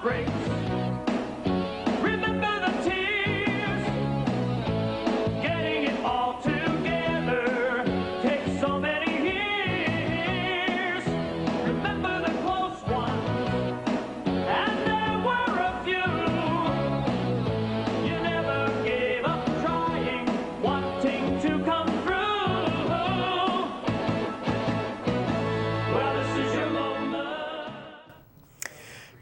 heartbreaks. Remember the tears. Getting it all together takes so many years. Remember the close ones, and there were a few. You never gave up trying, wanting to come through. Well, this is your moment.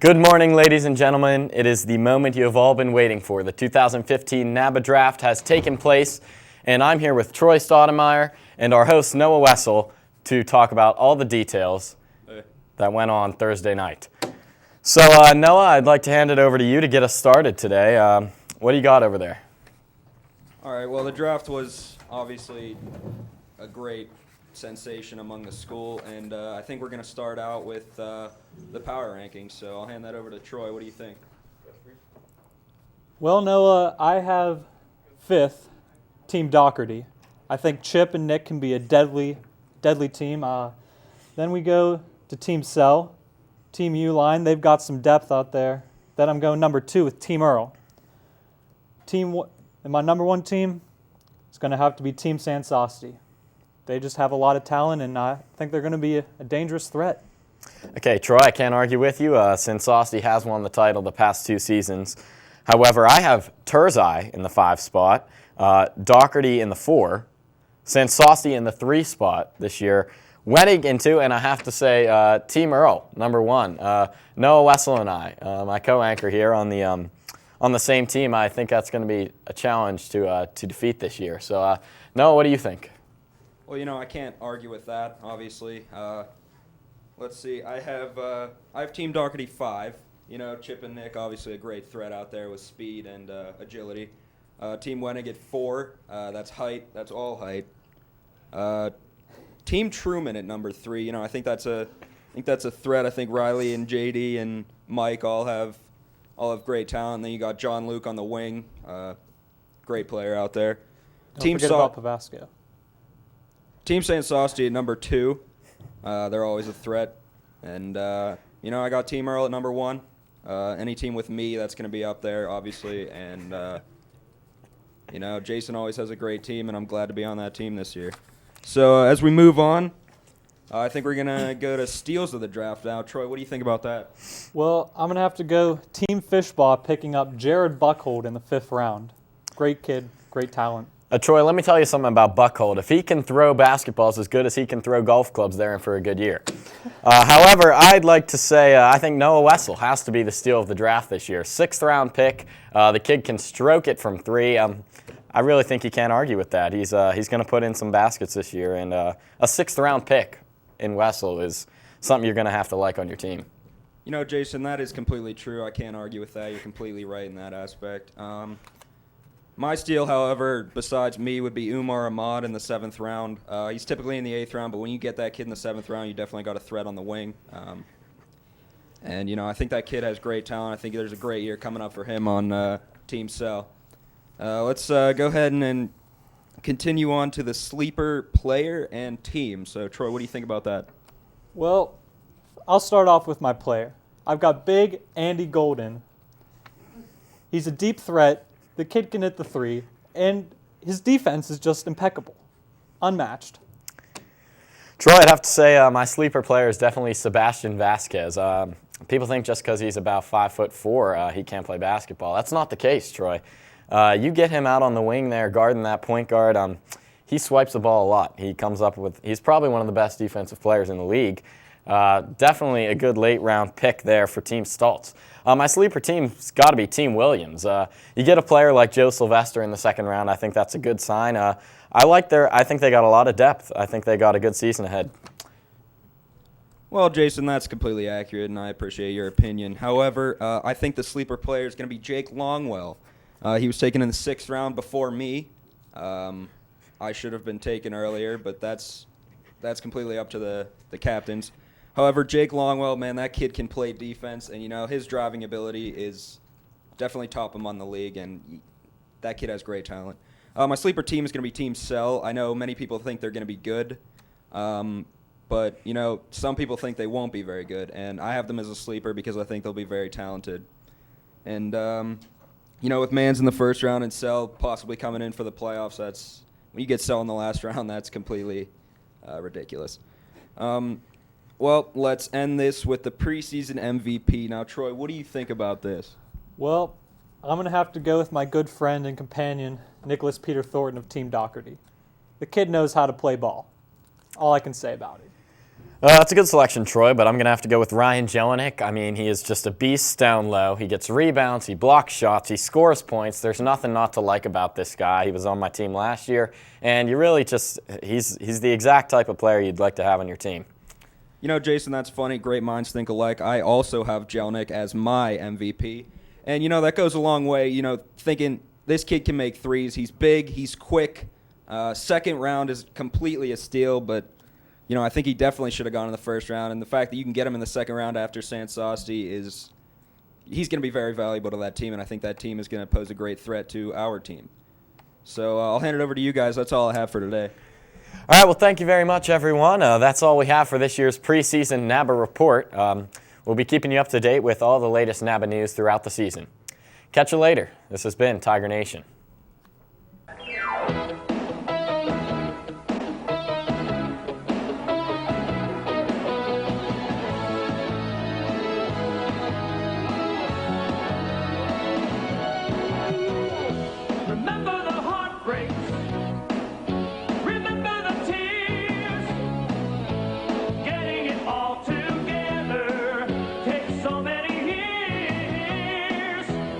Good morning, ladies and gentlemen. It is the moment you have all been waiting for. The 2015 NABA draft has taken place, and I'm here with Troy Stoudemire and our host, Noah Wessel, to talk about all the details that went on Thursday night. So, Noah, I'd like to hand it over to you to get us started today. What do you got over there? All right, well, the draft was obviously a great sensation among the school, and I think we're going to start out with the power rankings, so I'll hand that over to Troy. What do you think? Well, Noah, I have fifth, Team Doherty. I think Chip and Nick can be a deadly team. Then we go to Team Cell, Team U-Line. They've got some depth out there. Then I'm going number 2 with Team Earl. And my number 1 team is going to have to be Team Sansasti. They just have a lot of talent, and I think they're going to be a dangerous threat. Okay, Troy, I can't argue with you since Sansasti has won the title the past 2 seasons. However, I have Turzai in the 5 spot, Doherty in the 4, Sansasti in the 3 spot this year, Wenig in 2, and I have to say Team Earl, number 1. Noah Wessel and I, my co-anchor here on the same team. I think that's going to be a challenge to defeat this year. So, Noah, what do you think? Well, you know, I can't argue with that, obviously. Let's see. I have Team Doherty 5. You know, Chip and Nick, obviously a great threat out there with speed and agility. Team Wenig at 4. That's height. That's all height. Team Truman at number 3. You know, I think that's a threat. I think Riley and JD and Mike all have great talent. Then you got John Luke on the wing. Great player out there. Don't forget about Pavasco. Team Sansasti at number 2. They're always a threat. And, you know, I got Team Earl at number 1. Any team with me, that's going to be up there, obviously. And, you know, Jason always has a great team, and I'm glad to be on that team this year. So as we move on, I think we're going to go to steals of the draft now. Troy, what do you think about that? Well, I'm going to have to go Team Fishbaugh picking up Jared Buckhold in the 5th round. Great kid, great talent. Troy, let me tell you something about Buckhold. If he can throw basketballs as good as he can throw golf clubs, they're in for a good year. However, I'd like to say I think Noah Wessel has to be the steal of the draft this year. 6th round pick. The kid can stroke it from 3. I really think you can't argue with that. He's going to put in some baskets this year, and a 6th round pick in Wessel is something you're going to have to like on your team. You know, Jason, that is completely true. I can't argue with that. You're completely right in that aspect. My steal, however, besides me, would be Umar Ahmad in the 7th round. He's typically in the 8th round, but when you get that kid in the 7th round, you definitely got a threat on the wing. And, you know, I think that kid has great talent. I think there's a great year coming up for him on Team Cell. Let's go ahead and continue on to the sleeper player and team. So, Troy, what do you think about that? Well, I'll start off with my player. I've got big Andy Golden. He's a deep threat. The kid can hit the 3, and his defense is just impeccable, unmatched. Troy, I'd have to say my sleeper player is definitely Sebastian Vasquez. People think just because he's about 5'4", he can't play basketball. That's not the case, Troy. You get him out on the wing there, guarding that point guard. He swipes the ball a lot. He's probably one of the best defensive players in the league. Definitely a good late round pick there for Team Stoltz. My sleeper team's got to be Team Williams. You get a player like Joe Sylvester in the 2nd round. I think that's a good sign. I think they got a lot of depth. I think they got a good season ahead. Well, Jason, that's completely accurate, and I appreciate your opinion. However, I think the sleeper player is going to be Jake Longwell. He was taken in the 6th round before me. I should have been taken earlier, but that's completely up to the captains. However, Jake Longwell, man, that kid can play defense, and, you know, his driving ability is definitely top among the league, and that kid has great talent. My sleeper team is going to be Team Cell. I know many people think they're going to be good. but, you know, some people think they won't be very good, and I have them as a sleeper because I think they'll be very talented. And, you know, with Mans in the first round and Sell possibly coming in for the playoffs, that's when you get Sell in the last round, that's completely ridiculous. Well, let's end this with the preseason MVP. Now, Troy, what do you think about this? Well, I'm going to have to go with my good friend and companion, Nicholas Peter Thornton of Team Doherty. The kid knows how to play ball. All I can say about it. That's a good selection, Troy, but I'm going to have to go with Ryan Jelinek. I mean, he is just a beast down low. He gets rebounds, he blocks shots, he scores points. There's nothing not to like about this guy. He was on my team last year, and you really just, he's the exact type of player you'd like to have on your team. You know, Jason, that's funny. Great minds think alike. I also have Jelinek as my MVP. And, you know, that goes a long way, you know, thinking this kid can make threes. He's big, he's quick. Second round is completely a steal, but, you know, I think he definitely should have gone in the first round. And the fact that you can get him in the second round after Sansasti is he's going to be very valuable to that team, and I think that team is going to pose a great threat to our team. So I'll hand it over to you guys. That's all I have for today. All right, well, thank you very much, everyone. That's all we have for this year's preseason NABA report. We'll be keeping you up to date with all the latest NABA news throughout the season. Catch you later. This has been Tiger Nation.